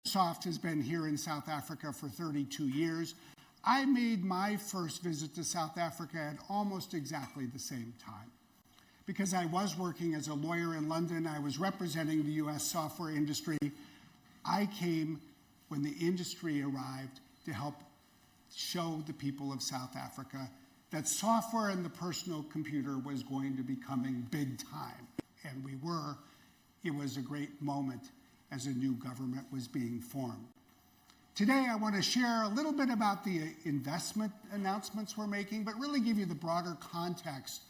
Microsoft has been here in South Africa for 32 years. I made my first visit to South Africa at almost exactly the same time. Because I was working as a lawyer in London, I was representing the US software industry. I came when the industry arrived to help show the people of South Africa that software and the personal computer was going to be coming big time. And we were. It was a great moment as a new government was being formed. Today, I want to share a little bit about the investment announcements we're making, but really give you the broader context,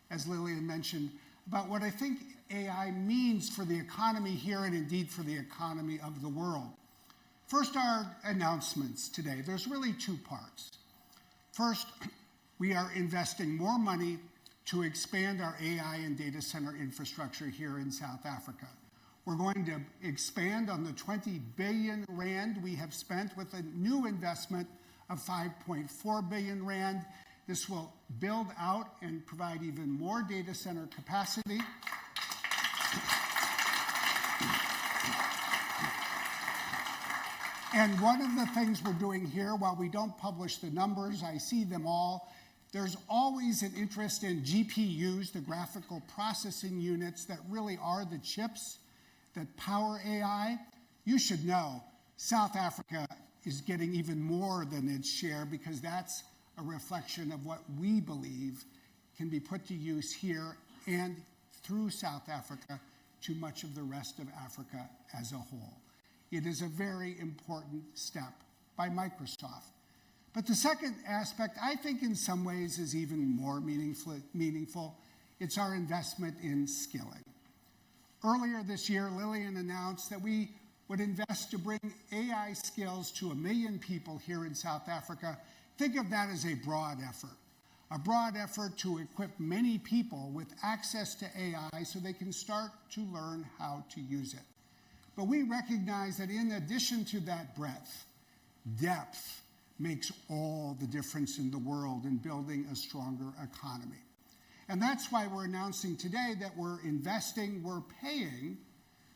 as Lillian mentioned, about what I think AI means for the economy here and indeed for the economy of the world. First, our announcements today. There's really two parts. First, we are investing more money to expand our AI and data center infrastructure here in South Africa. We're going to expand on the 20 billion rand we have spent with a new investment of 5.4 billion rand. This will build out and provide even more data center capacity. And one of the things we're doing here, while we don't publish the numbers, I see them all, there's always an interest in GPUs, the graphical processing units that really are the chips that power AI. You should know South Africa is getting even more than its share because that's a reflection of what we believe can be put to use here and through South Africa to much of the rest of Africa as a whole. It is a very important step by Microsoft. But the second aspect, I think in some ways is even more meaningful. It's our investment in skilling. Earlier this year, Lillian announced that we would invest to bring AI skills to 1 million people here in South Africa. Think of that as a broad effort to equip many people with access to AI so they can start to learn how to use it. But we recognize that in addition to that breadth, depth makes all the difference in the world in building a stronger economy. And that's why we're announcing today that we're investing, we're paying,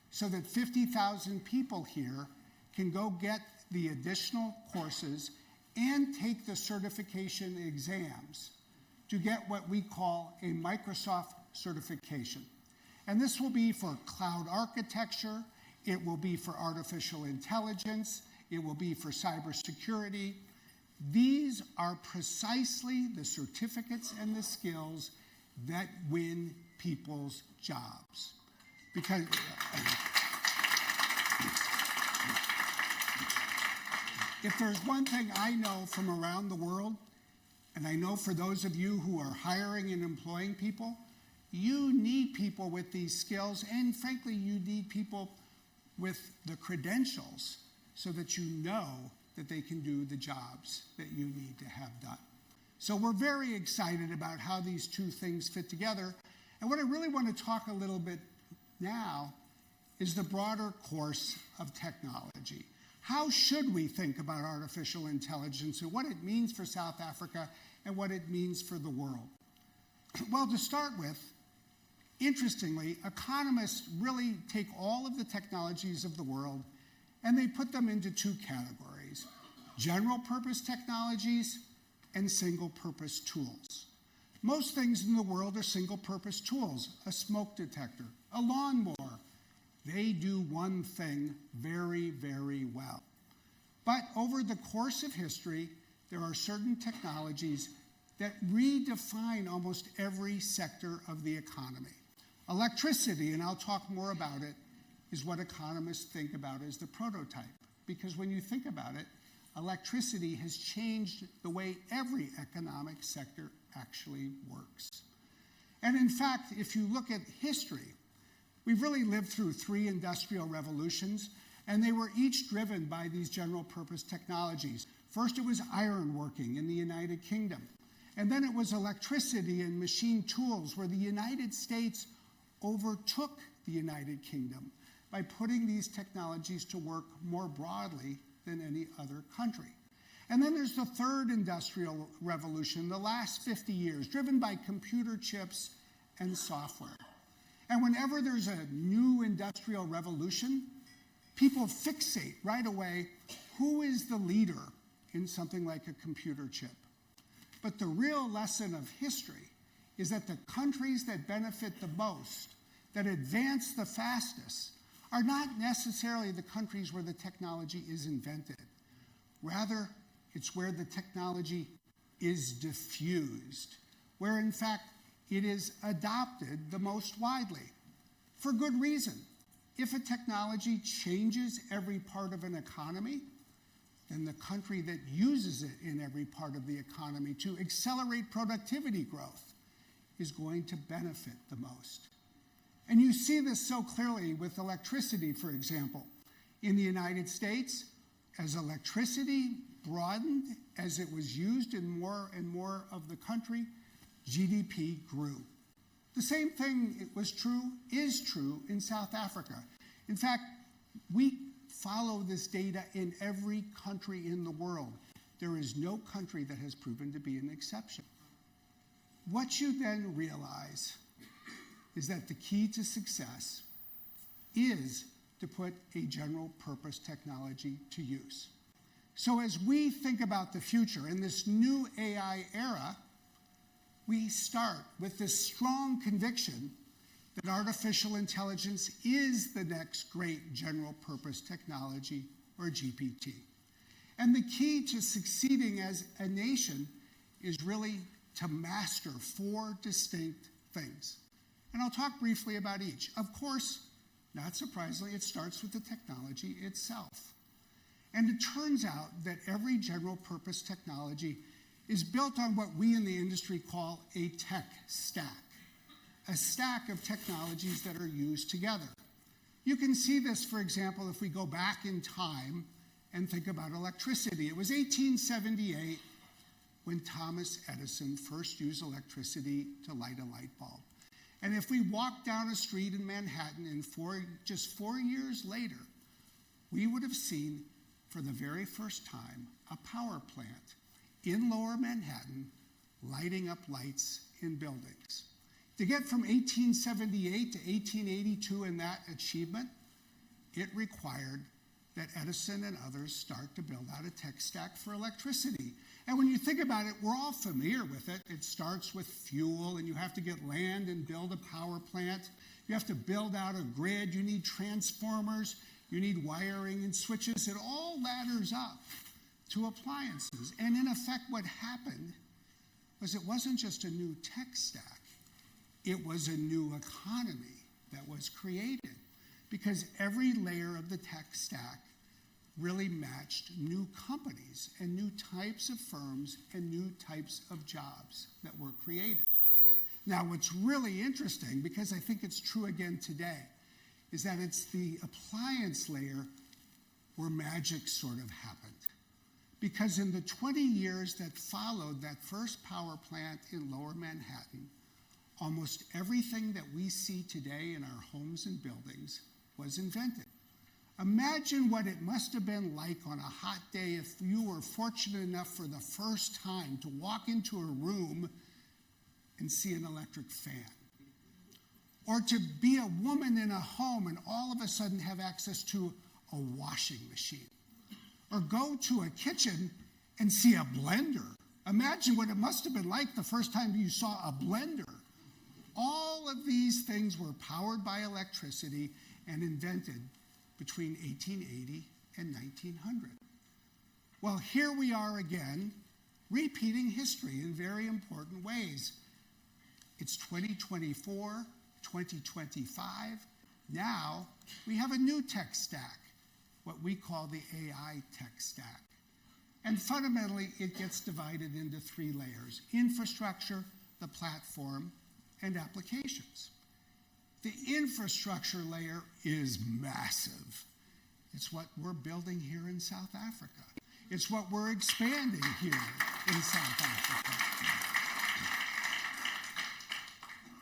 so that 50,000 people here can go get the additional courses and take the certification exams to get what we call a Microsoft certification. And this will be for cloud architecture, it will be for artificial intelligence, it will be for cybersecurity. These are precisely the certificates and the skills that win people's jobs. Because if there's one thing I know from around the world, and I know for those of you who are hiring and employing people, you need people with these skills, and frankly, you need people with the credentials so that you know that they can do the jobs that you need to have done. So we're very excited about how these two things fit together. And what I really want to talk a little bit now is the broader course of technology. How should we think about artificial intelligence and what it means for South Africa and what it means for the world? Well, to start with, interestingly, economists really take all of the technologies of the world and they put them into two categories: general purpose technologies and single-purpose tools. Most things in the world are single-purpose tools. A smoke detector, a lawnmower. They do one thing very, very well. But over the course of history, there are certain technologies that redefine almost every sector of the economy. Electricity, and I'll talk more about it, is what economists think about as the prototype. Because when you think about it, electricity has changed the way every economic sector actually works. And in fact, if you look at history, we've really lived through 3 industrial revolutions, and they were each driven by these general purpose technologies. First, it was ironworking in the United Kingdom. And then it was electricity and machine tools, where the United States overtook the United Kingdom by putting these technologies to work more broadly than any other country. And then there's the 3rd industrial revolution, the last 50 years, driven by computer chips and software. And whenever there's a new industrial revolution, people fixate right away who is the leader in something like a computer chip. But the real lesson of history is that the countries that benefit the most, that advance the fastest, are not necessarily the countries where the technology is invented. Rather, it's where the technology is diffused, where in fact it is adopted the most widely. For good reason. If a technology changes every part of an economy, then the country that uses it in every part of the economy to accelerate productivity growth is going to benefit the most. And you see this so clearly with electricity, for example. In the United States, as electricity broadened, as it was used in more and more of the country, GDP grew. The same thing is true in South Africa. In fact, we follow this data in every country in the world. There is no country that has proven to be an exception. What you then realize is that the key to success is to put a general purpose technology to use. So as we think about the future in this new AI era, we start with this strong conviction that artificial intelligence is the next great general purpose technology, or GPT. And the key to succeeding as a nation is really to master 4 distinct things. And I'll talk briefly about each. Of course, not surprisingly, it starts with the technology itself. And it turns out that every general purpose technology is built on what we in the industry call a tech stack, a stack of technologies that are used together. You can see this, for example, if we go back in time and think about electricity. It was 1878 when Thomas Edison first used electricity to light a light bulb. And if we walk down a street in Manhattan and just 4 years later, we would have seen for the very first time a power plant in Lower Manhattan lighting up lights in buildings. To get from 1878 to 1882 in that achievement, it required that Edison and others start to build out a tech stack for electricity. And when you think about it, we're all familiar with it. It starts with fuel, and you have to get land and build a power plant. You have to build out a grid. You need transformers. You need wiring and switches. It all ladders up to appliances. And in effect, what happened was it wasn't just a new tech stack. It was a new economy that was created, because every layer of the tech stack really matched new companies and new types of firms and new types of jobs that were created. Now, what's really interesting, because I think it's true again today, is that it's the appliance layer where magic sort of happened. Because in the 20 years that followed that first power plant in Lower Manhattan, almost everything that we see today in our homes and buildings was invented. Imagine what it must have been like on a hot day if you were fortunate enough for the first time to walk into a room and see an electric fan. Or to be a woman in a home and all of a sudden have access to a washing machine. Or go to a kitchen and see a blender. Imagine what it must have been like the first time you saw a blender. All of these things were powered by electricity and invented between 1880 and 1900. Well, here we are again, repeating history in very important ways. It's 2024, 2025. Now we have a new tech stack, what we call the AI tech stack. And fundamentally, it gets divided into 3 layers: infrastructure, the platform, and applications. The infrastructure layer is massive. It's what we're building here in South Africa. It's what we're expanding here in South Africa.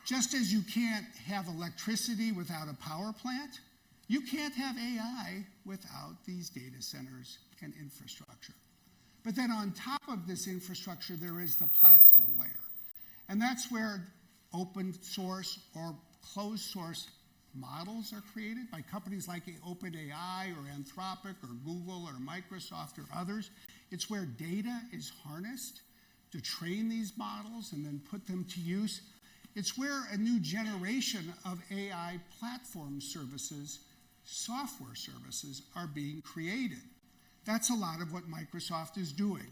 Just as you can't have electricity without a power plant, you can't have AI without these data centers and infrastructure. But then on top of this infrastructure, there is the platform layer. And that's where open source or closed source models are created by companies like OpenAI or Anthropic or Google or Microsoft or others. It's where data is harnessed to train these models and then put them to use. It's where a new generation of AI platform services, software services, are being created. That's a lot of what Microsoft is doing.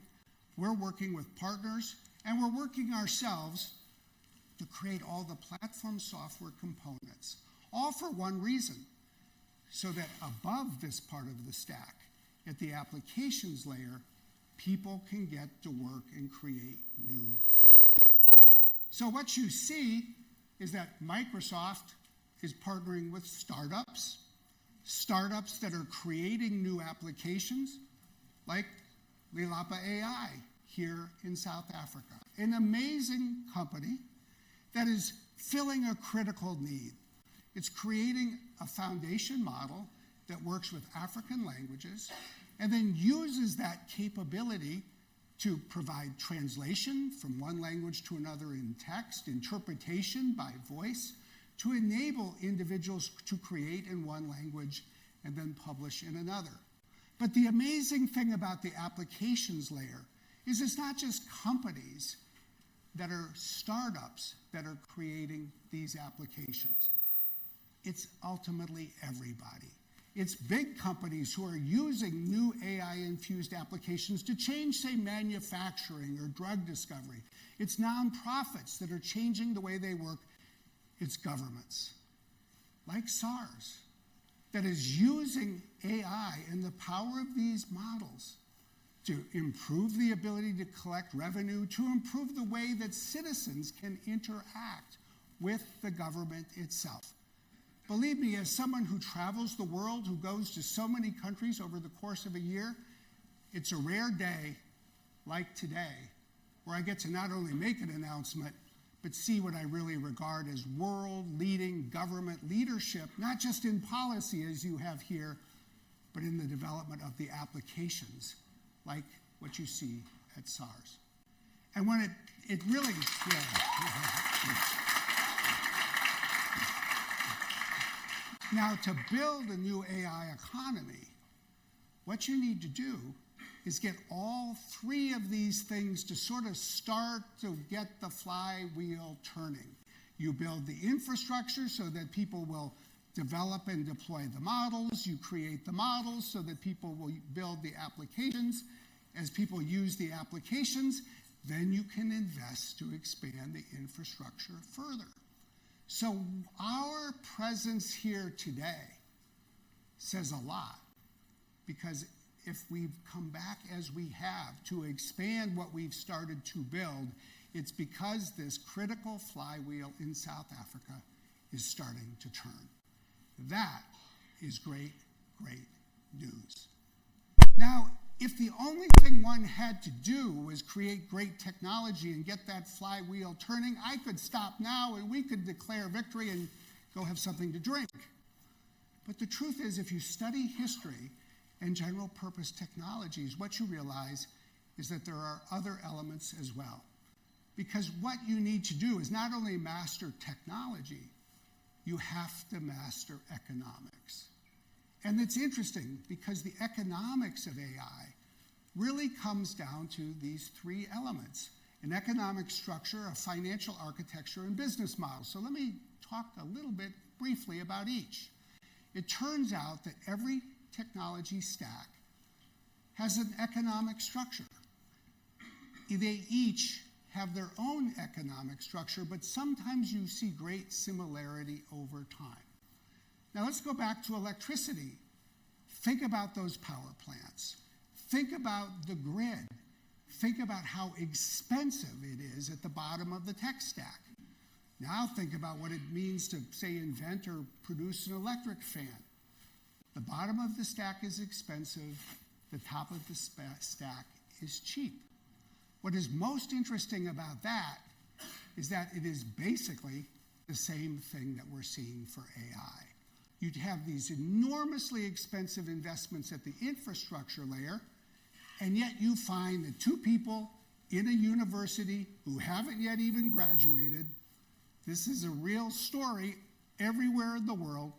We're working with partners, and we're working ourselves to create all the platform software components, all for one reason, so that above this part of the stack, at the applications layer, people can get to work and create new things. So what you see is that Microsoft is partnering with startups that are creating new applications, like Lilapa AI here in South Africa, an amazing company that is filling a critical need. It's creating a foundation model that works with African languages and then uses that capability to provide translation from one language to another in text, interpretation by voice, to enable individuals to create in one language and then publish in another. But the amazing thing about the applications layer is it's not just companies that are startups that are creating these applications. It's ultimately everybody. It's big companies who are using new AI-infused applications to change, say, manufacturing or drug discovery. It's nonprofits that are changing the way they work. It's governments, like SARS, that is using AI and the power of these models to improve the ability to collect revenue, to improve the way that citizens can interact with the government itself. Believe me, as someone who travels the world, who goes to so many countries over the course of a year, it's a rare day like today where I get to not only make an announcement, but see what I really regard as world-leading government leadership, not just in policy as you have here, but in the development of the applications, like what you see at SARS. And when it really, Now, to build a new AI economy, what you need to do is get all three of these things to sort of start to get the flywheel turning. You build the infrastructure so that people will develop and deploy the models. You create the models so that people will build the applications. As people use the applications, then you can invest to expand the infrastructure further. So our presence here today says a lot, because if we've come back as we have to expand what we've started to build, it's because this critical flywheel in South Africa is starting to turn. That is great, great news. Now, if the only thing one had to do was create great technology and get that flywheel turning, I could stop now and we could declare victory and go have something to drink. But the truth is, if you study history and general purpose technologies, what you realize is that there are other elements as well. Because what you need to do is not only master technology, you have to master economics. And it's interesting because the economics of AI really comes down to these three elements: an economic structure, a financial architecture, and business model. So let me talk a little bit briefly about each. It turns out that every technology stack has an economic structure. They each have their own economic structure, but sometimes you see great similarity over time. Now let's go back to electricity. Think about those power plants. Think about the grid. Think about how expensive it is at the bottom of the tech stack. Now think about what it means to, say, invent or produce an electric fan. The bottom of the stack is expensive. The top of the stack is cheap. What is most interesting about that is that it is basically the same thing that we're seeing for AI. You'd have these enormously expensive investments at the infrastructure layer, and yet you find that two people in a university who haven't yet even graduated, this is a real story, everywhere in the world,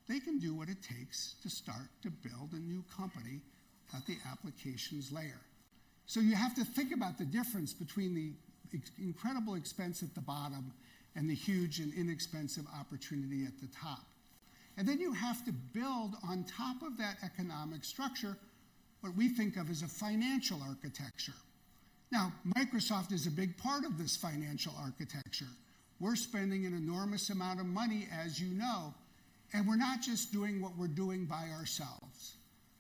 they can do what it takes to start to build a new company at the applications layer. So you have to think about the difference between the incredible expense at the bottom and the huge and inexpensive opportunity at the top. And then you have to build on top of that economic structure what we think of as a financial architecture. Now, Microsoft is a big part of this financial architecture. We're spending an enormous amount of money, as you know, and we're not just doing what we're doing by ourselves.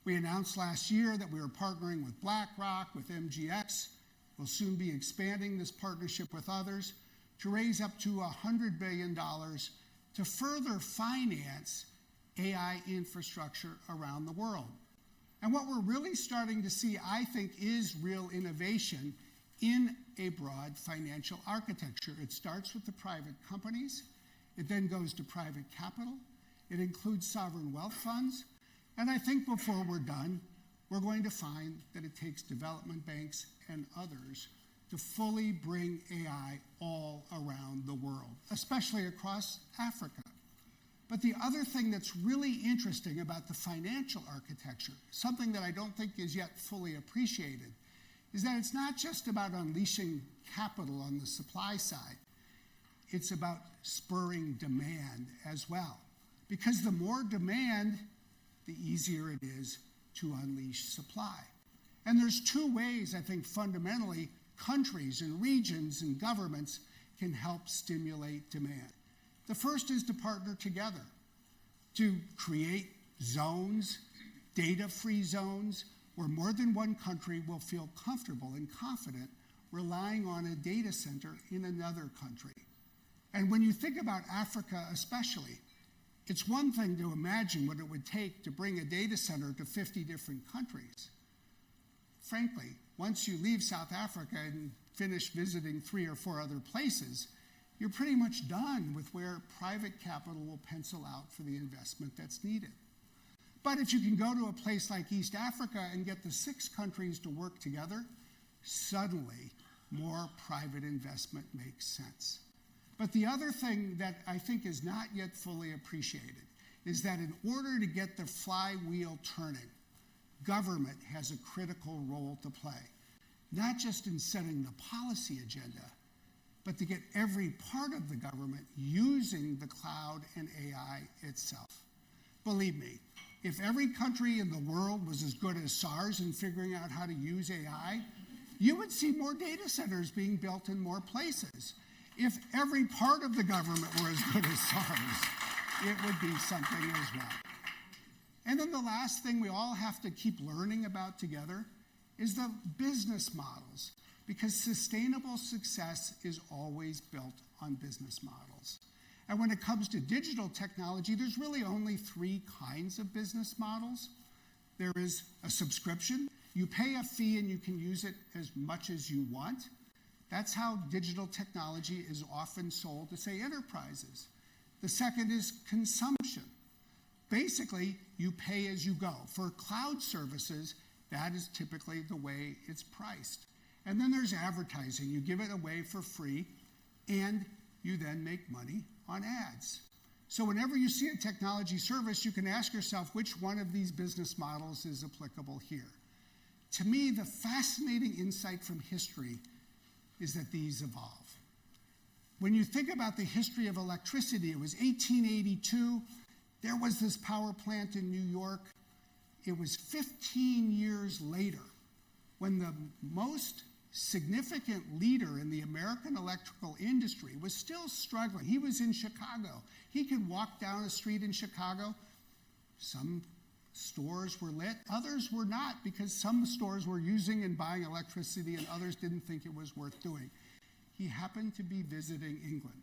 We announced last year that we were partnering with BlackRock, with MGX. We'll soon be expanding this partnership with others to raise up to $100 billion to further finance AI infrastructure around the world. And what we're really starting to see, I think, is real innovation in a broad financial architecture. It starts with the private companies. It then goes to private capital. It includes sovereign wealth funds. And I think before we're done, we're going to find that it takes development banks and others to fully bring AI all around the world, especially across Africa. But the other thing that's really interesting about the financial architecture, something that I don't think is yet fully appreciated, is that it's not just about unleashing capital on the supply side. It's about spurring demand as well. Because the more demand, the easier it is to unleash supply. And there's two ways, I think, fundamentally, countries and regions and governments can help stimulate demand. The first is to partner together to create zones, data-free zones, where more than one country will feel comfortable and confident relying on a data center in another country. And when you think about Africa especially, it's one thing to imagine what it would take to bring a data center to 50 different countries. Frankly, once you leave South Africa and finish visiting 3 or 4 other places, you're pretty much done with where private capital will pencil out for the investment that's needed. But if you can go to a place like East Africa and get the 6 countries to work together, suddenly more private investment makes sense. But the other thing that I think is not yet fully appreciated is that in order to get the flywheel turning, government has a critical role to play, not just in setting the policy agenda, but to get every part of the government using the cloud and AI itself. Believe me, if every country in the world was as good as SARS in figuring out how to use AI, you would see more data centers being built in more places. If every part of the government were as good as SARS, it would be something as well. And then the last thing we all have to keep learning about together is the business models, because sustainable success is always built on business models. And when it comes to digital technology, there's really only 3 kinds of business models. There is a subscription. You pay a fee and you can use it as much as you want. That's how digital technology is often sold to, say, enterprises. The second is consumption. Basically, you pay as you go. For cloud services, that is typically the way it's priced. And then there's advertising. You give it away for free, and you then make money on ads. So whenever you see a technology service, you can ask yourself which one of these business models is applicable here. To me, the fascinating insight from history is that these evolve. When you think about the history of electricity, it was 1882. There was this power plant in New York. It was 15 years later when the most significant leader in the American electrical industry was still struggling. He was in Chicago. He could walk down a street in Chicago. Some stores were lit, others were not, because some stores were using and buying electricity and others didn't think it was worth doing. He happened to be visiting England.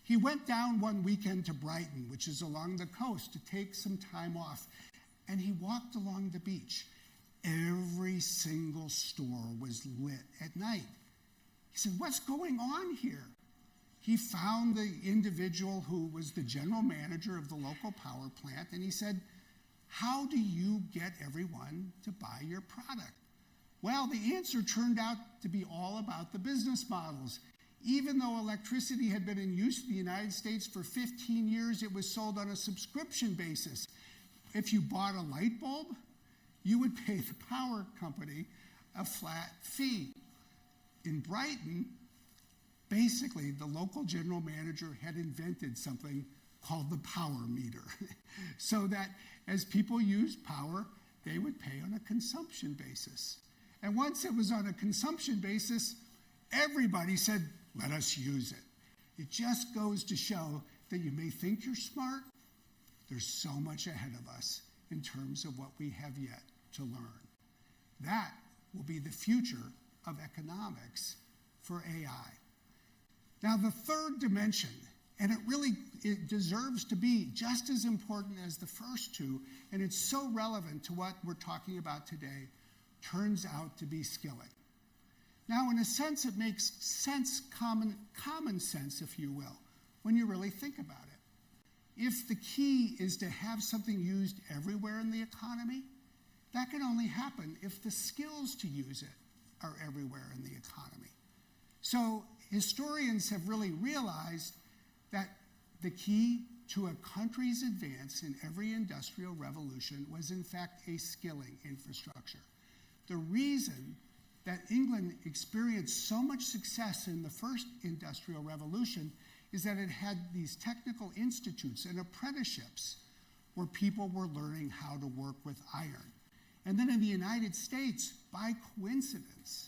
He went down one weekend to Brighton, which is along the coast, to take some time off, and he walked along the beach. Every single store was lit at night. He said, "What's going on here?" He found the individual who was the general manager of the local power plant, and he said, "How do you get everyone to buy your product?" Well, the answer turned out to be all about the business models. Even though electricity had been in use in the United States for 15 years, it was sold on a subscription basis. If you bought a light bulb, you would pay the power company a flat fee. In Brighton, basically, the local general manager had invented something called the power meter, so that as people used power, they would pay on a consumption basis. And once it was on a consumption basis, everybody said, let us use it. It just goes to show that you may think you're smart, there's so much ahead of us in terms of what we have yet to learn. That will be the future of economics for AI. Now, the third dimension, and it deserves to be just as important as the first two, and it's so relevant to what we're talking about today, turns out to be skilling. Now, in a sense, it makes sense, common sense, if you will, when you really think about it. If the key is to have something used everywhere in the economy, that can only happen if the skills to use it are everywhere in the economy. So historians have really realized that the key to a country's advance in every industrial revolution was, in fact, a skilling infrastructure. The reason that England experienced so much success in the first industrial revolution is that it had these technical institutes and apprenticeships where people were learning how to work with iron. And then in the United States, by coincidence,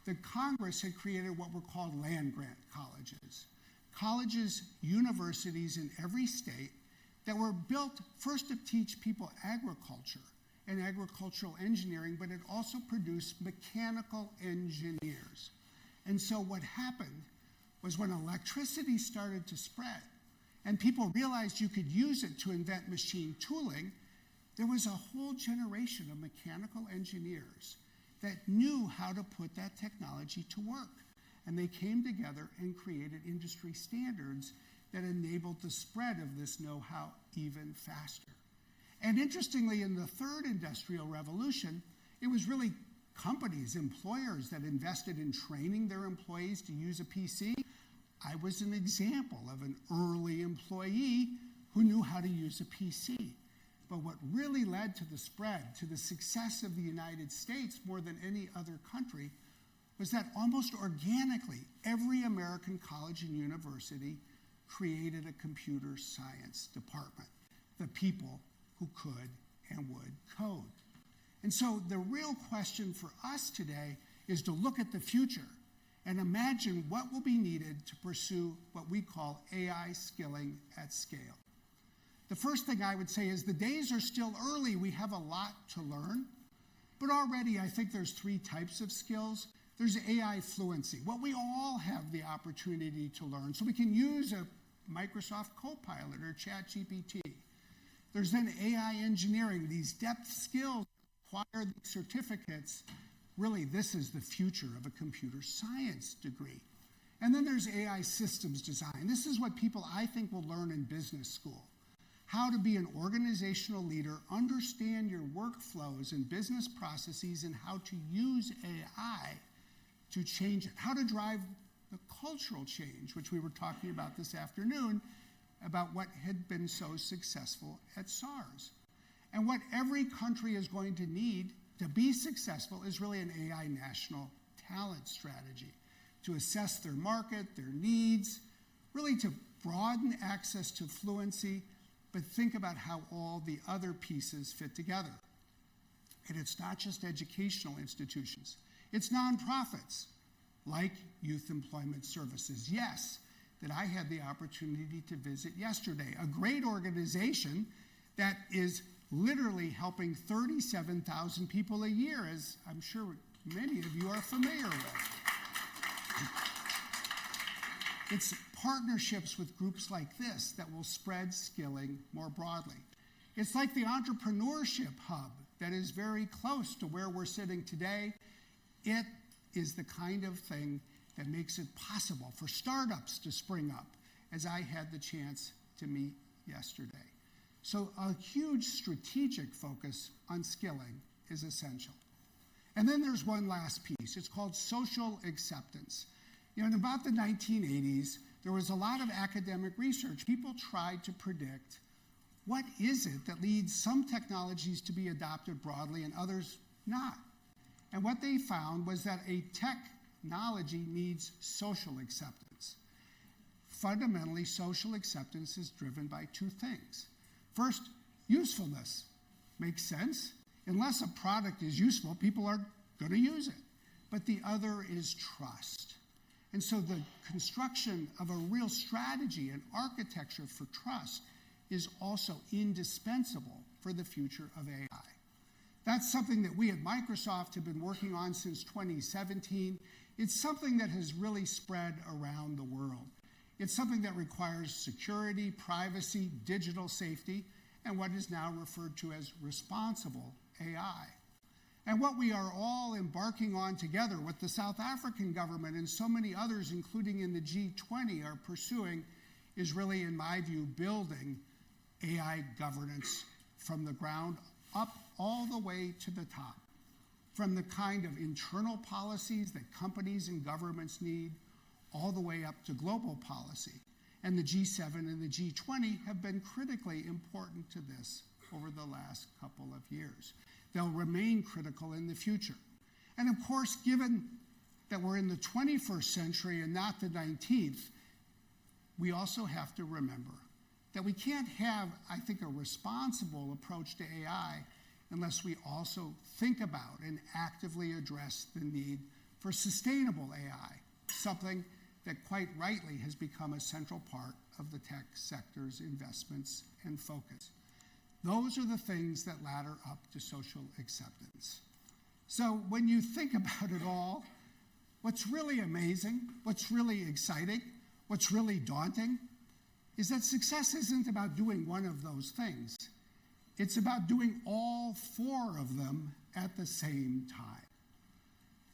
the Congress had created what were called land-grant colleges. Colleges, universities in every state that were built first to teach people agriculture and agricultural engineering, but it also produced mechanical engineers. And so what happened was when electricity started to spread and people realized you could use it to invent machine tooling, there was a whole generation of mechanical engineers that knew how to put that technology to work. And they came together and created industry standards that enabled the spread of this know-how even faster. And interestingly, in the third industrial revolution, it was really companies, employers that invested in training their employees to use a PC. I was an example of an early employee who knew how to use a PC. But what really led to the spread, to the success of the United States more than any other country, was that almost organically, every American college and university created a computer science department, the people who could and would code. And so the real question for us today is to look at the future and imagine what will be needed to pursue what we call AI skilling at scale. The first thing I would say is the days are still early. We have a lot to learn, but already I think there's three types of skills. There's AI fluency, what we all have the opportunity to learn. So we can use a Microsoft Copilot or ChatGPT. There's then AI engineering, these depth skills require these certificates. Really, this is the future of a computer science degree. And then there's AI systems design. This is what people, I think, will learn in business school. How to be an organizational leader, understand your workflows and business processes, and how to use AI to change it. How to drive the cultural change, which we were talking about this afternoon, about what had been so successful at SARS. And what every country is going to need to be successful is really an AI national talent strategy to assess their market, their needs, really to broaden access to fluency, but think about how all the other pieces fit together. And it's not just educational institutions. It's nonprofits like Youth Employment Services. Yes, that I had the opportunity to visit yesterday. A great organization that is literally helping 37,000 people a year, as I'm sure many of you are familiar with. It's partnerships with groups like this that will spread skilling more broadly. It's like the entrepreneurship hub that is very close to where we're sitting today. It is the kind of thing that makes it possible for startups to spring up, as I had the chance to meet yesterday. So a huge strategic focus on skilling is essential. And then there's one last piece. It's called social acceptance. In about the 1980s, there was a lot of academic research. People tried to predict what is it that leads some technologies to be adopted broadly and others not. And what they found was that a technology needs social acceptance. Fundamentally, social acceptance is driven by two things. First, usefulness. Makes sense. Unless a product is useful, people are going to use it. But the other is trust. And so the construction of a real strategy and architecture for trust is also indispensable for the future of AI. That's something that we at Microsoft have been working on since 2017. It's something that has really spread around the world. It's something that requires security, privacy, digital safety, and what is now referred to as responsible AI. And what we are all embarking on together, what the South African government and so many others, including in the G20, are pursuing, is really, in my view, building AI governance from the ground up all the way to the top, from the kind of internal policies that companies and governments need, all the way up to global policy. And the G7 and the G20 have been critically important to this over the last couple of years. They'll remain critical in the future. And of course, given that we're in the 21st century and not the 19th, we also have to remember that we can't have, I think, a responsible approach to AI unless we also think about and actively address the need for sustainable AI, something that quite rightly has become a central part of the tech sector's investments and focus. Those are the things that ladder up to social acceptance. So when you think about it all, what's really amazing, what's really exciting, what's really daunting is that success isn't about doing one of those things. It's about doing all four of them at the same time.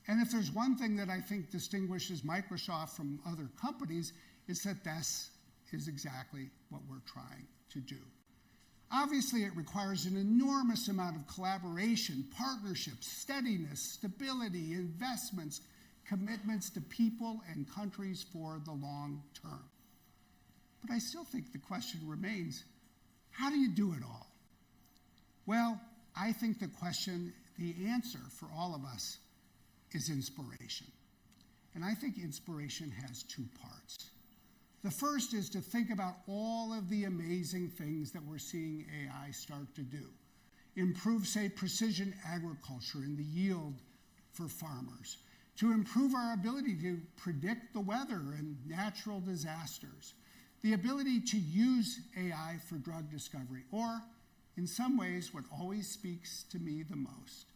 And if there's one thing that I think distinguishes Microsoft from other companies, it's that this is exactly what we're trying to do. Obviously, it requires an enormous amount of collaboration, partnerships, steadiness, stability, investments, commitments to people and countries for the long term. But I still think the question remains, how do you do it all? Well, I think the answer for all of us is inspiration. And I think inspiration has two parts. The first is to think about all of the amazing things that we're seeing AI start to do. Improve, say, precision agriculture and the yield for farmers. To improve our ability to predict the weather and natural disasters. The ability to use AI for drug discovery. Or, in some ways, what always speaks to me the most,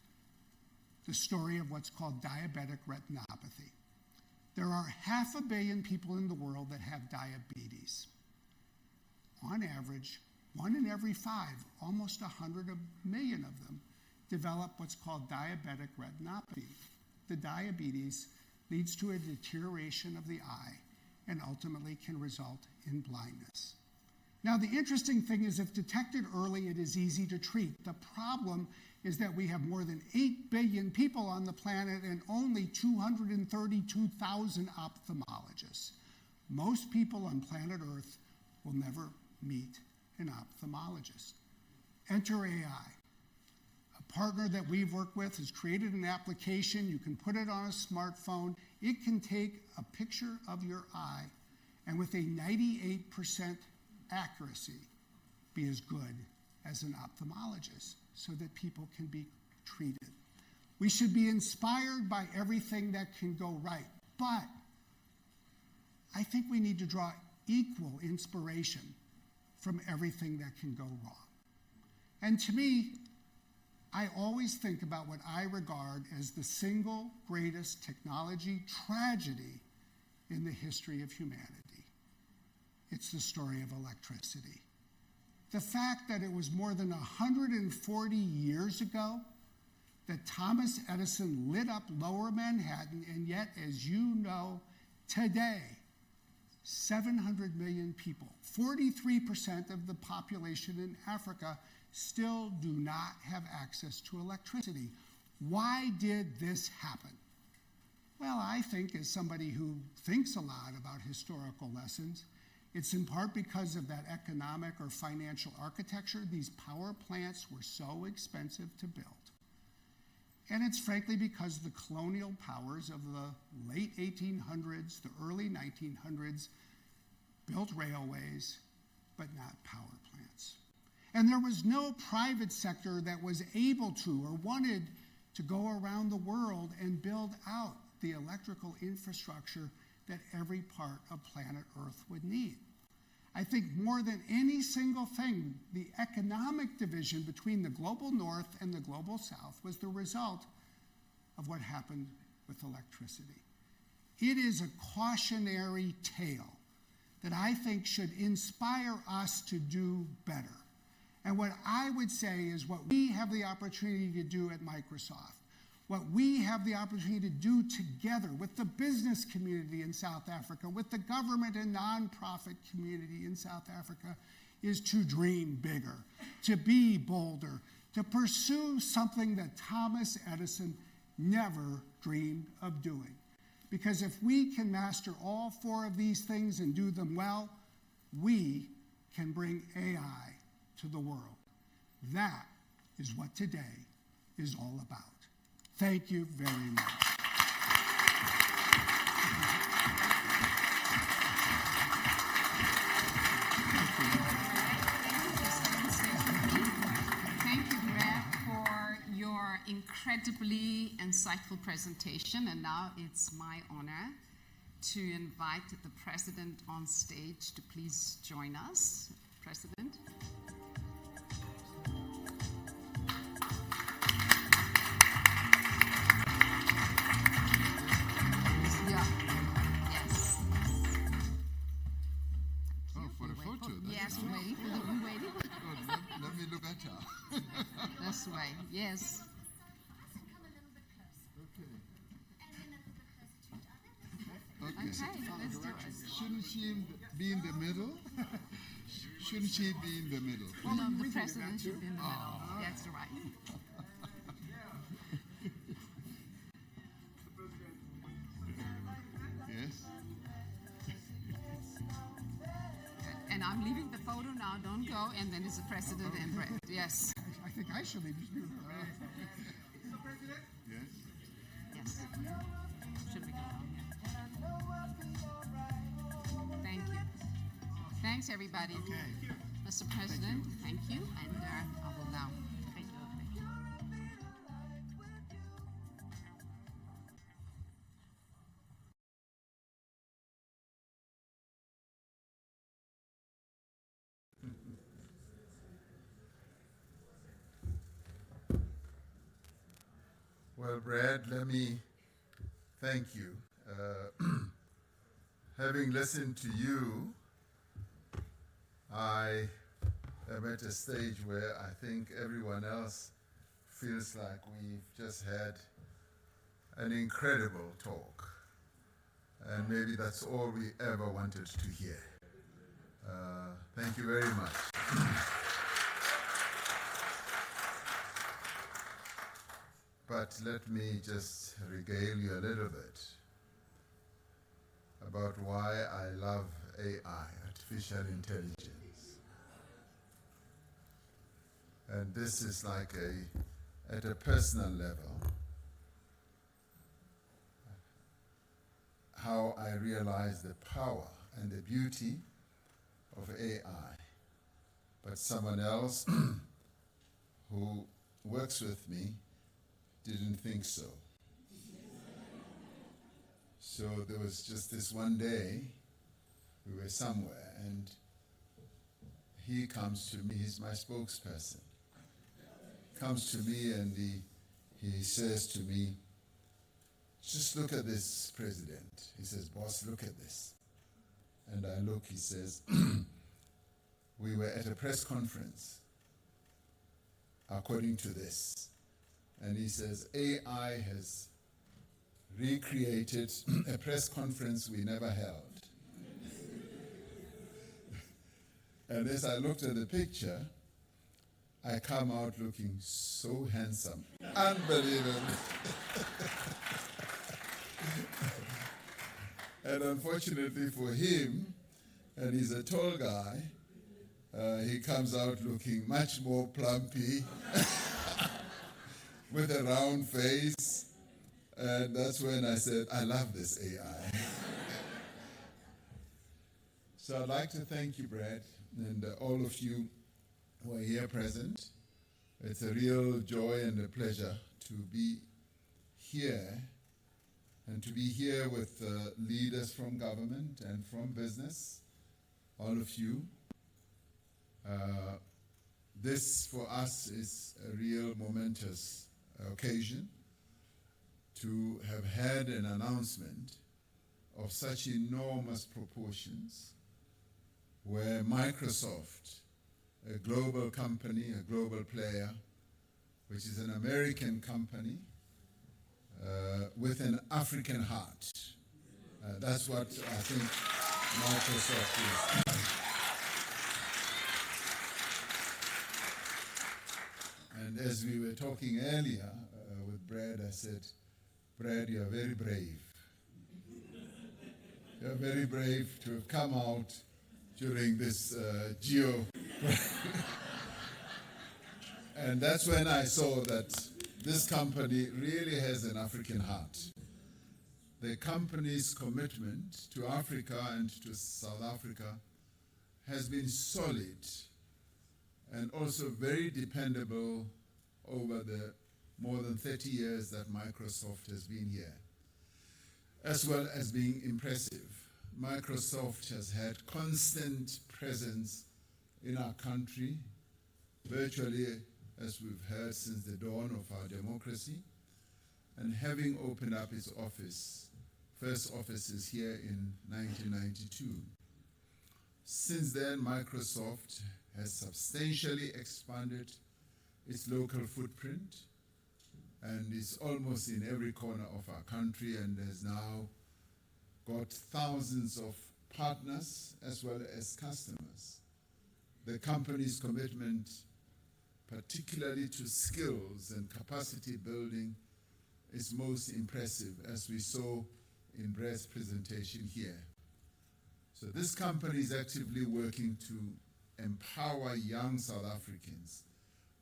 the story of what's called diabetic retinopathy. There are 500 million people in the world that have diabetes. On average, 1 in every 5, almost 100 million of them, develop what's called diabetic retinopathy. The diabetes leads to a deterioration of the eye and ultimately can result in blindness. Now, the interesting thing is if detected early, it is easy to treat. The problem is that we have more than 8 billion people on the planet and only 232,000 ophthalmologists. Most people on planet Earth will never meet an ophthalmologist. Enter AI. A partner that we've worked with has created an application. You can put it on a smartphone. It can take a picture of your eye and with a 98% accuracy be as good as an ophthalmologist so that people can be treated. We should be inspired by everything that can go right, but I think we need to draw equal inspiration from everything that can go wrong. And to me, I always think about what I regard as the single greatest technology tragedy in the history of humanity. It's the story of electricity. The fact that it was more than 140 years ago that Thomas Edison lit up Lower Manhattan, and yet, as you know, today, 700 million people, 43% of the population in Africa, still do not have access to electricity. Why did this happen? Well, I think as somebody who thinks a lot about historical lessons, it's in part because of that economic or financial architecture. These power plants were so expensive to build. And it's frankly because the colonial powers of the late 1800s, the early 1900s, built railways, but not power plants. And there was no private sector that was able to or wanted to go around the world and build out the electrical infrastructure that every part of planet Earth would need. I think more than any single thing, the economic division between the global north and the global south was the result of what happened with electricity. It is a cautionary tale that I think should inspire us to do better. And what I would say is what we have the opportunity to do at Microsoft, what we have the opportunity to do together with the business community in South Africa, with the government and nonprofit community in South Africa, is to dream bigger, to be bolder, to pursue something that Thomas Edison never dreamed of doing. Because if we can master all four of these things and do them well, we can bring AI to the world. That is what today is all about. Thank you very much. Thank you, Brad, for your incredibly insightful presentation. And now it's my honor to invite the President on stage to please join us. President. Yes, we're waiting for the we're waiting. Oh, let me look at her. That's right. Yes. Okay. Okay. Let's do it. Shouldn't she be in the middle? Shouldn't she be in the middle? Well, no, the president should be in the middle. That's right. Yes. And I'm leaving the photo now. Don't go. And then it's the president and Brett. Yes. I think I should leave. Yes. Yes. Should we go down here? Thank you. Thanks, everybody. Okay. Mr. President, thank you. And I will now take you over there. Well, Brad, let me thank you. Having listened to you, I am at a stage where I think everyone else feels like we've just had an incredible talk. And maybe that's all we ever wanted to hear. Thank you very much. But let me just regale you a little bit about why I love AI, artificial intelligence. And this is like at a personal level, how I realize the power and the beauty of AI. But someone else who works with me didn't think so. So there was just this one day, we were somewhere, and he comes to me, he's my spokesperson. Comes to me and he says to me, just look at this, President. He says, boss, look at this. And I look, he says, we were at a press conference, according to this. And he says, AI has recreated a press conference we never held. And as I looked at the picture, I come out looking so handsome. Unbelievable. And unfortunately for him, and he's a tall guy, he comes out looking much more plumpy with a round face. And that's when I said, I love this AI. So I'd like to thank you, Brad, and all of you who are here present. It's a real joy and a pleasure to be here and to be here with leaders from government and from business, all of you. This for us is a real momentous occasion to have had an announcement of such enormous proportions where Microsoft, a global company, a global player, which is an American company with an African heart. That's what I think Microsoft is. And as we were talking earlier with Brad, I said, Brad, you are very brave. You are very brave to have come out during this And that's when I saw that this company really has an African heart. The company's commitment to Africa and to South Africa has been solid and also very dependable over the more than 30 years that Microsoft has been here, as well as being impressive. Microsoft has had constant presence in our country, virtually, as we've heard, since the dawn of our democracy, and having opened up its first offices here in 1992. Since then, Microsoft has substantially expanded its local footprint and is almost in every corner of our country and has now got thousands of partners as well as customers. The company's commitment, particularly to skills and capacity building, is most impressive, as we saw in Brad's presentation here. So this company is actively working to empower young South Africans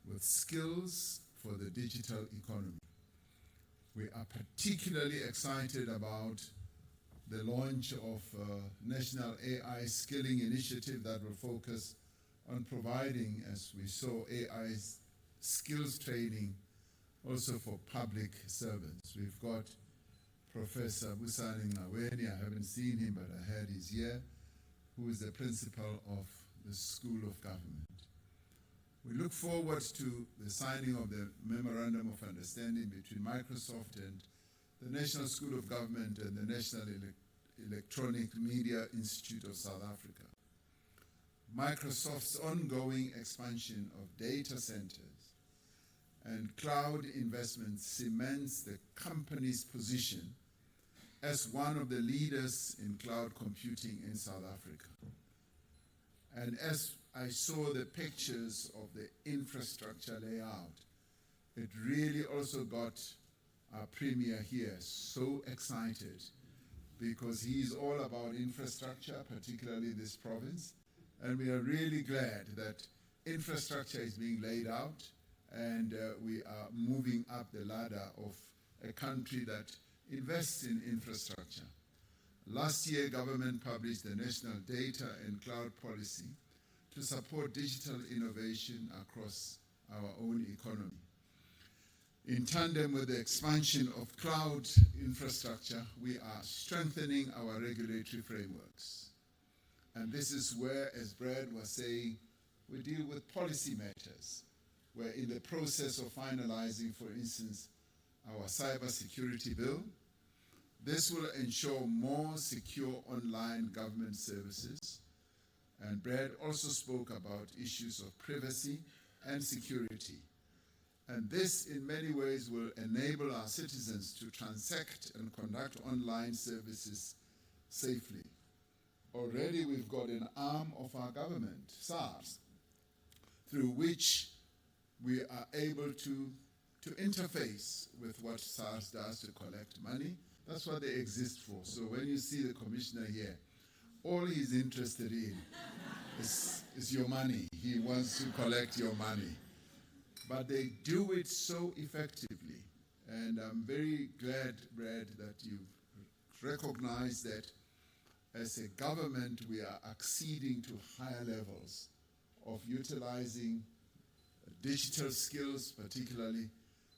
with skills for the digital economy. We are particularly excited about the launch of a National AI Skilling Initiative that will focus on providing, as we saw, AI skills training also for public servants. We've got Professor Busani Ngaweni, I haven't seen him, but I heard he's here, who is the principal of the School of Government. We look forward to the signing of the Memorandum of Understanding between Microsoft and the National School of Government and the National Electronic Media Institute of South Africa. Microsoft's ongoing expansion of data centers and cloud investments cements the company's position as one of the leaders in cloud computing in South Africa. And as I saw the pictures of the infrastructure layout, it really also got our premier here so excited, because he's all about infrastructure, particularly this province. And we are really glad that infrastructure is being laid out and we are moving up the ladder of a country that invests in infrastructure. Last year, government published the National Data and Cloud Policy to support digital innovation across our own economy. In tandem with the expansion of cloud infrastructure, we are strengthening our regulatory frameworks. And this is where, as Brad was saying, we deal with policy matters. We're in the process of finalizing, for instance, our cybersecurity bill. This will ensure more secure online government services. And Brad also spoke about issues of privacy and security. And this, in many ways, will enable our citizens to transact and conduct online services safely. Already we've got an arm of our government, SARS, through which we are able to to interface with what SARS does to collect money. That's what they exist for. So when you see the commissioner here, all he's interested in is your money. He wants to collect your money. But they do it so effectively. And I'm very glad, Brad, that you've recognized that as a government we are acceding to higher levels of utilizing digital skills, particularly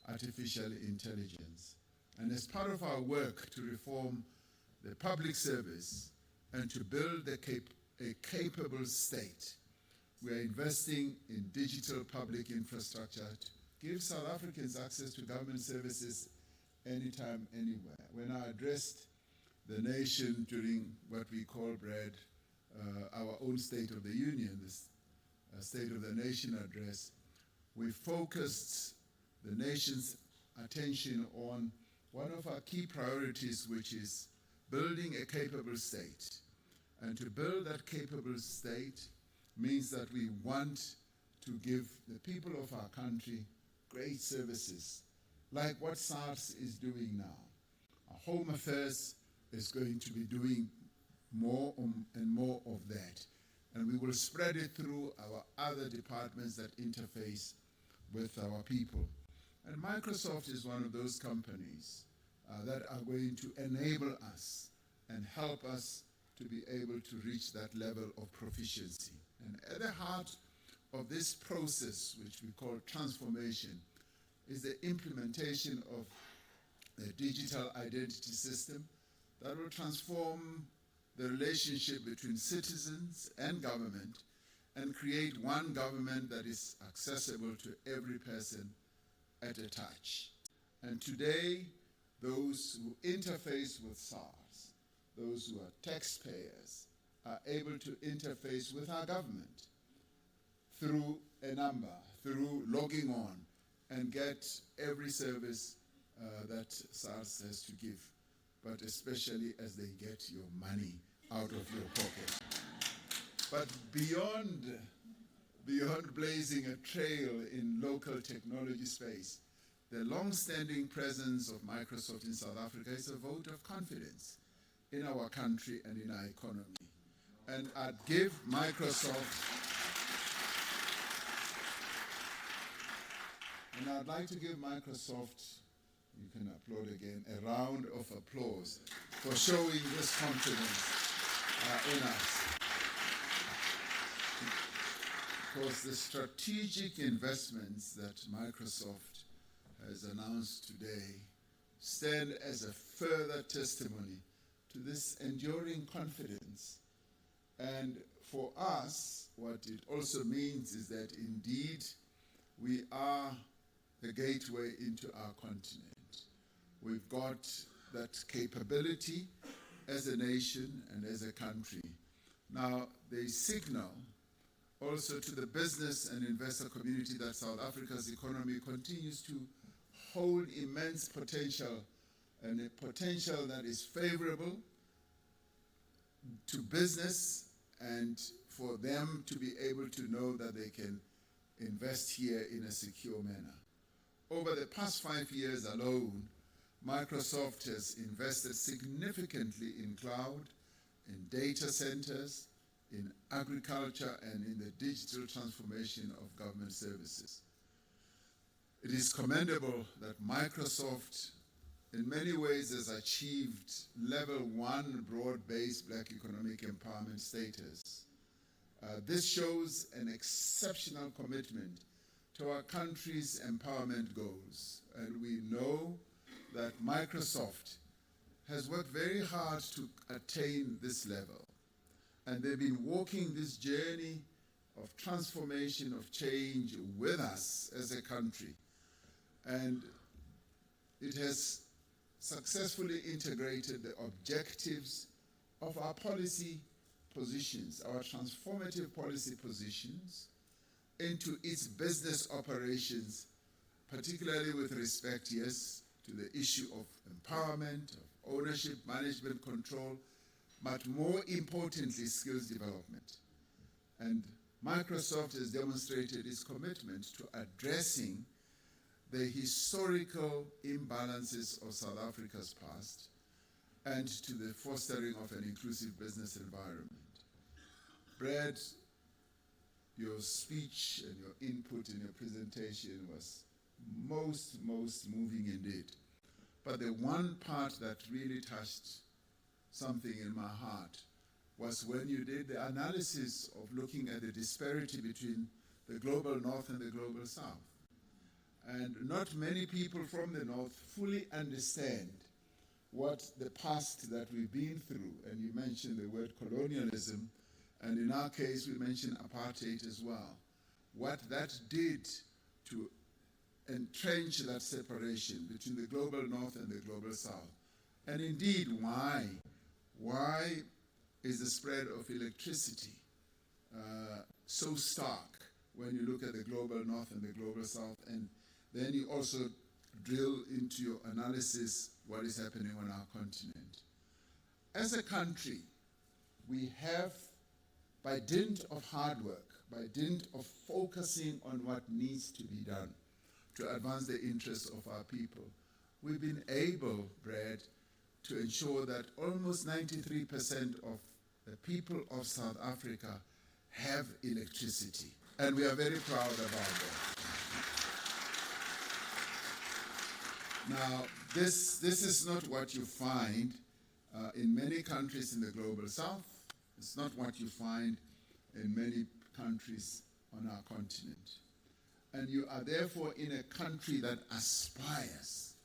artificial intelligence. And as part of our work to reform the public service and to build a capable state, we are investing in digital public infrastructure to give South Africans access to government services anytime, anywhere. When I addressed the nation during what we call, Brad, our own State of the Union, this State of the Nation address, we focused the nation's attention on one of our key priorities, which is building a capable state. And to build that capable state means that we want to give the people of our country great services, like what SARS is doing now. Our Home Affairs is going to be doing more and more of that. And we will spread it through our other departments that interface with our people. And Microsoft is one of those companies that are going to enable us and help us to be able to reach that level of proficiency. And at the heart of this process, which we call transformation, is the implementation of the digital identity system that will transform the relationship between citizens and government and create one government that is accessible to every person at a touch. And today, those who interface with SARS, those who are taxpayers, are able to interface with our government through a number, through logging on, and get every service that SARS has to give, but especially as they get your money out of your pocket. But beyond blazing a trail in local technology space, the long-standing presence of Microsoft in South Africa is a vote of confidence in our country and in our economy. And I'd give Microsoft, and I'd like to give Microsoft, you can applaud again, a round of applause for showing this confidence in us. Because the strategic investments that Microsoft has announced today stand as a further testimony to this enduring confidence. And for us, what it also means is that indeed we are the gateway into our continent. We've got that capability as a nation and as a country. Now, they signal also to the business and investor community that South Africa's economy continues to hold immense potential, and a potential that is favorable to business and for them to be able to know that they can invest here in a secure manner. Over the past 5 years alone, Microsoft has invested significantly in cloud, in data centers, in agriculture, and in the digital transformation of government services. It is commendable that Microsoft, in many ways, has achieved level 1 broad-based Black economic empowerment status. This shows an exceptional commitment to our country's empowerment goals. And we know that Microsoft has worked very hard to attain this level. And they've been walking this journey of transformation, of change with us as a country. And it has successfully integrated the objectives of our policy positions, our transformative policy positions, into its business operations, particularly with respect, yes, to the issue of empowerment, of ownership, management, control, but more importantly, skills development. And Microsoft has demonstrated its commitment to addressing the historical imbalances of South Africa's past and to the fostering of an inclusive business environment. Brad, your speech and your input in your presentation was most moving indeed. But the one part that really touched something in my heart was when you did the analysis of looking at the disparity between the global north and the global south. And not many people from the north fully understand what the past that we've been through, and you mentioned the word colonialism, and in our case we mentioned apartheid as well, what that did to entrench that separation between the global north and the global south. And indeed, why is the spread of electricity so stark when you look at the global north and the global south? And then you also drill into your analysis what is happening on our continent. As a country, we have, by dint of hard work, by dint of focusing on what needs to be done to advance the interests of our people, we've been able, Brad, to ensure that almost 93% of the people of South Africa have electricity. And we are very proud about that. Now, this is not what you find in many countries in the global south. It's not what you find in many countries on our continent. And you are therefore in a country that aspires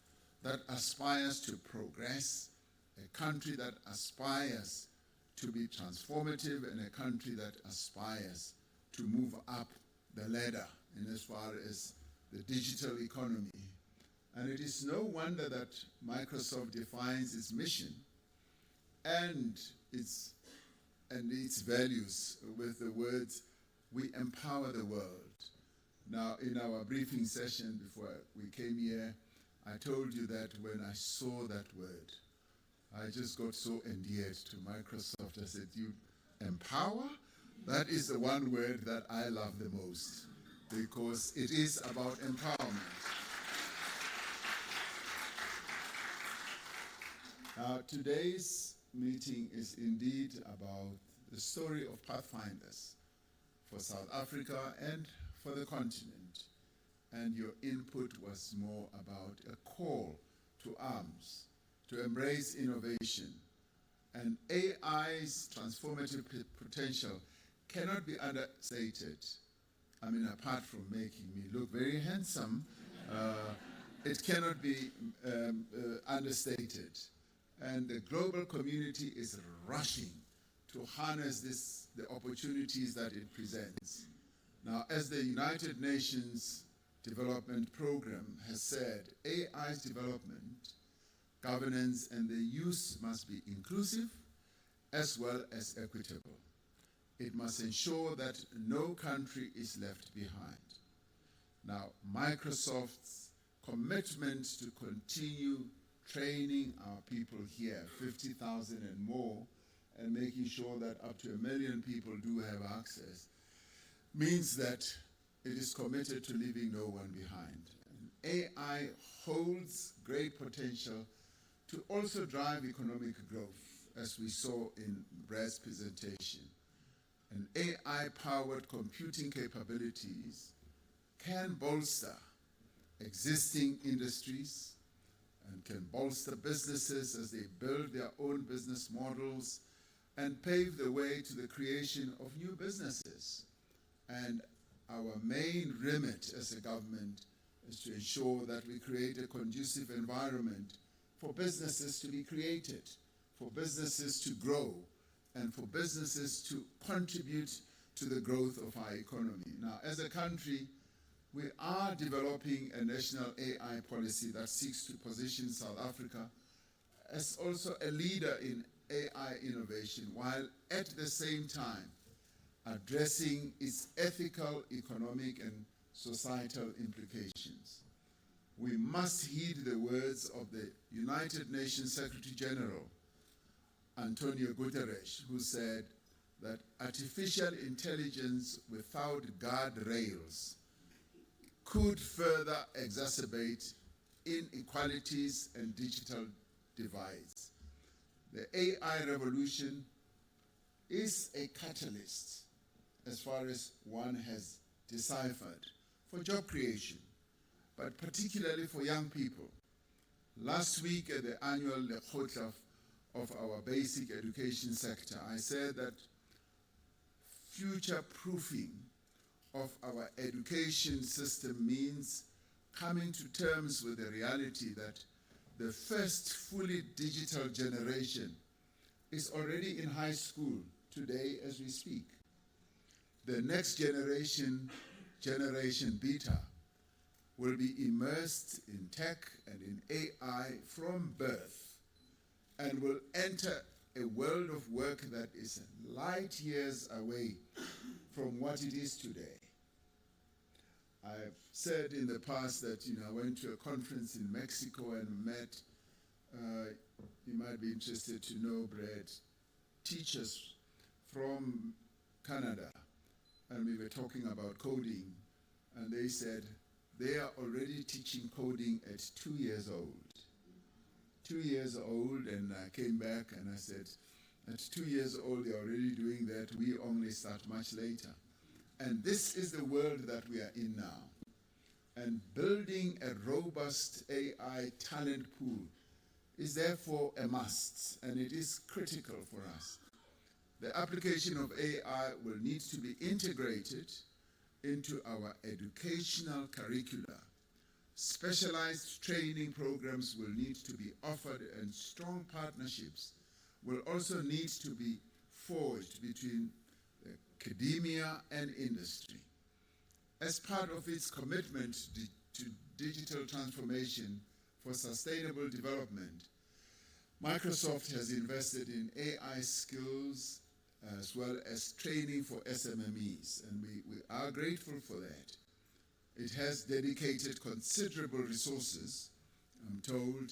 to progress, a country that aspires to be transformative, and a country that aspires to move up the ladder in as far as the digital economy. And it is no wonder that Microsoft defines its mission and its values with the words, "We empower the world." Now, in our briefing session before we came here, I told you that when I saw that word, I just got so endeared to Microsoft. I said, "You empower?" That is the one word that I love the most, because it is about empowerment. Today's meeting is indeed about the story of Pathfinders for South Africa and for the continent. And your input was more about a call to arms, to embrace innovation. And AI's transformative potential cannot be understated. I mean, apart from making me look very handsome, it cannot be understated. And the global community is rushing to harness the opportunities that it presents. Now, as the United Nations Development Program has said, AI's development, governance, and the use must be inclusive as well as equitable. It must ensure that no country is left behind. Now, Microsoft's commitment to continue training our people here, 50,000 and more, and making sure that up to 1 million people do have access, means that it is committed to leaving no one behind. And AI holds great potential to also drive economic growth, as we saw in Brad's presentation. And AI-powered computing capabilities can bolster existing industries and can bolster businesses as they build their own business models and pave the way to the creation of new businesses. And our main remit as a government is to ensure that we create a conducive environment for businesses to be created, for businesses to grow, and for businesses to contribute to the growth of our economy. Now, as a country, we are developing a national AI policy that seeks to position South Africa as also a leader in AI innovation, while at the same time addressing its ethical, economic, and societal implications. We must heed the words of the United Nations Secretary General, Antonio Guterres, who said that artificial intelligence without guardrails could further exacerbate inequalities and digital divides. The AI revolution is a catalyst, as far as one has deciphered, for job creation, but particularly for young people. Last week at the annual Lekgotla of our basic education sector, I said that future-proofing of our education system means coming to terms with the reality that the first fully digital generation is already in high school today as we speak. The next generation, Generation Beta, will be immersed in tech and in AI from birth and will enter a world of work that is light years away from what it is today. I've said in the past that I went to a conference in Mexico and met, you might be interested to know, Brad, teachers from Canada, and we were talking about coding, and they said they are already teaching coding at 2 years old. 2 years old, and I came back and I said, at 2 years old, they're already doing that. We only start much later. And this is the world that we are in now. And building a robust AI talent pool is therefore a must, and it is critical for us. The application of AI will need to be integrated into our educational curricula. Specialized training programs will need to be offered, and strong partnerships will also need to be forged between academia and industry. As part of its commitment to digital transformation for sustainable development, Microsoft has invested in AI skills as well as training for SMMEs, and we are grateful for that. It has dedicated considerable resources, I'm told,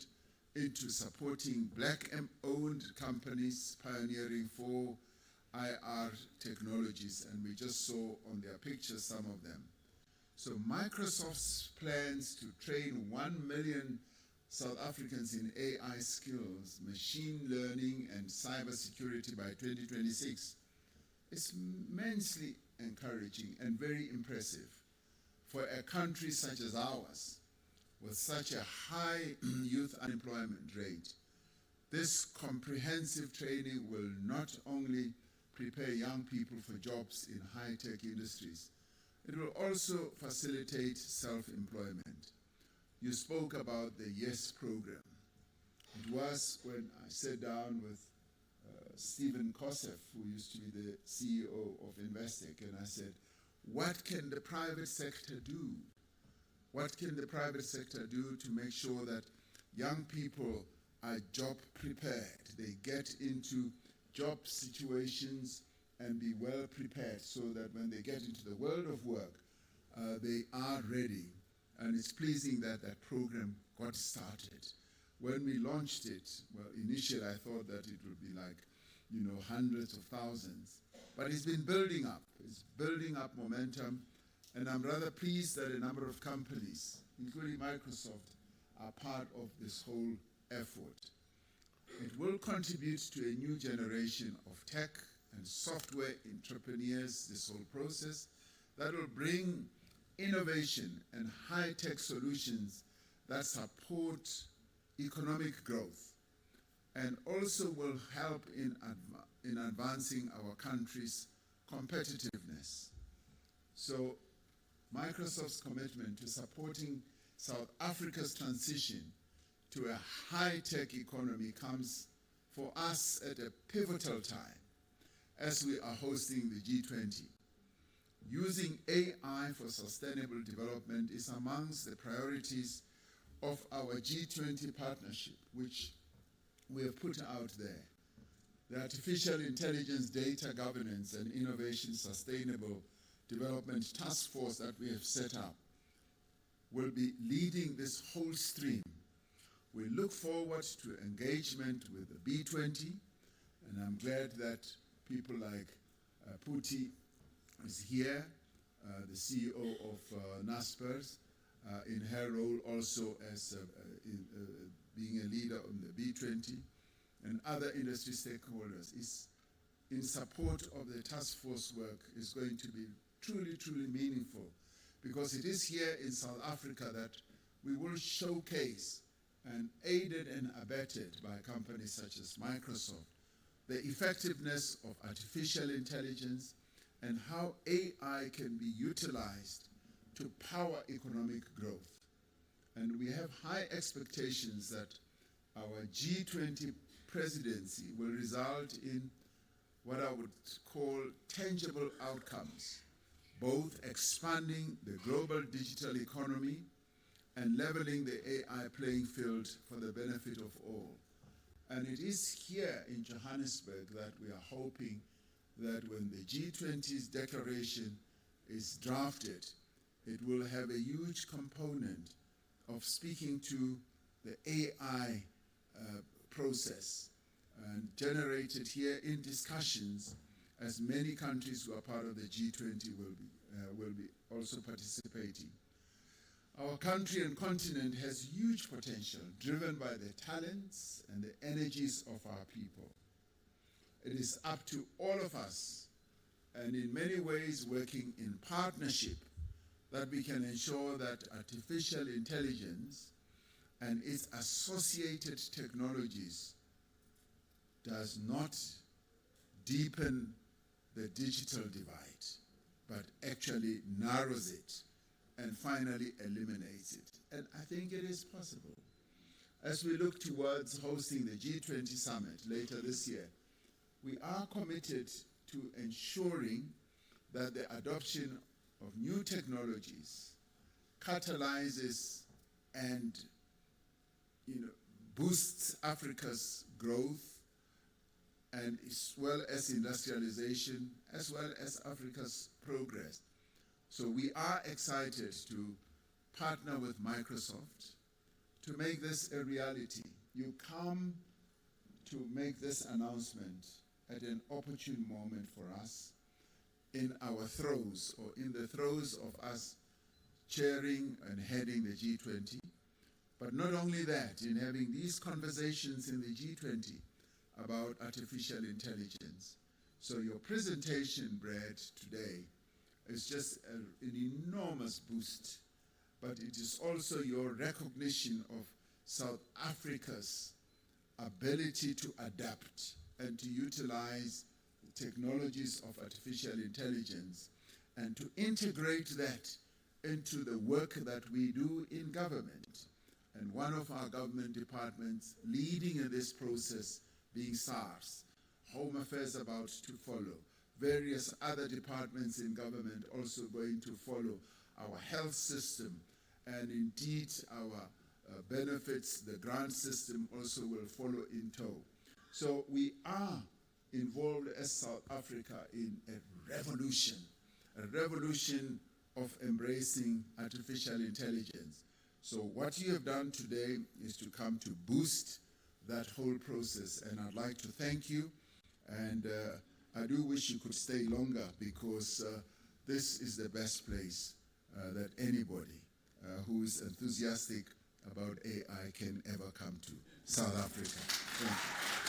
into supporting Black-owned companies pioneering 4IR technologies, and we just saw on their pictures some of them. So Microsoft's plans to train 1 million South Africans in AI skills, machine learning, and cybersecurity by 2026 is immensely encouraging and very impressive for a country such as ours, with such a high youth unemployment rate. This comprehensive training will not only prepare young people for jobs in high-tech industries, it will also facilitate self-employment. You spoke about the YES program. It was when I sat down with Stephen Kosef, who used to be the CEO of Investec, and I said, what can the private sector do? What can the private sector do to make sure that young people are job prepared? They get into job situations and be well prepared so that when they get into the world of work, they are ready. And it's pleasing that that program got started. When we launched it, well, initially I thought that it would be like, hundreds of thousands. But it's been building up. It's building up momentum. And I'm rather pleased that a number of companies, including Microsoft, are part of this whole effort. It will contribute to a new generation of tech and software entrepreneurs, this whole process, that will bring innovation and high-tech solutions that support economic growth and also will help in advancing our country's competitiveness. So Microsoft's commitment to supporting South Africa's transition to a high-tech economy comes for us at a pivotal time as we are hosting the G20. Using AI for sustainable development is amongst the priorities of our G20 partnership, which we have put out there. The Artificial Intelligence Data Governance and Innovation Sustainable Development Task Force that we have set up will be leading this whole stream. We look forward to engagement with the B20, and I'm glad that people like Puti is here, the CEO of Naspers, in her role also as being a leader on the B20 and other industry stakeholders, is in support of the task force work is going to be truly, truly meaningful, because it is here in South Africa that we will showcase, and aided and abetted by companies such as Microsoft, the effectiveness of artificial intelligence and how AI can be utilized to power economic growth. And we have high expectations that our G20 presidency will result in what I would call tangible outcomes, both expanding the global digital economy and leveling the AI playing field for the benefit of all. And it is here in Johannesburg that we are hoping that when the G20's declaration is drafted, it will have a huge component of speaking to the AI process and generated here in discussions, as many countries who are part of the G20 will be also participating. Our country and continent has huge potential, driven by the talents and the energies of our people. It is up to all of us, and in many ways working in partnership, that we can ensure that artificial intelligence and its associated technologies does not deepen the digital divide, but actually narrows it and finally eliminates it. And I think it is possible. As we look towards hosting the G20 summit later this year, we are committed to ensuring that the adoption of new technologies catalyzes and boosts Africa's growth, and as well as industrialization, as well as Africa's progress. So we are excited to partner with Microsoft to make this a reality. You come to make this announcement at an opportune moment for us, in our throes, or in the throes of us chairing and heading the G20. But not only that, in having these conversations in the G20 about artificial intelligence. So your presentation, Brad, today is just an enormous boost, but it is also your recognition of South Africa's ability to adapt and to utilize technologies of artificial intelligence and to integrate that into the work that we do in government. And one of our government departments leading in this process being SARS, Home Affairs about to follow, various other departments in government also going to follow, our health system, and indeed our benefits, the grant system also will follow in tow. So we are involved as South Africa in a revolution of embracing artificial intelligence. So what you have done today is to come to boost that whole process, and I'd like to thank you, and I do wish you could stay longer, because this is the best place that anybody who is enthusiastic about AI can ever come to. South Africa. Thank you.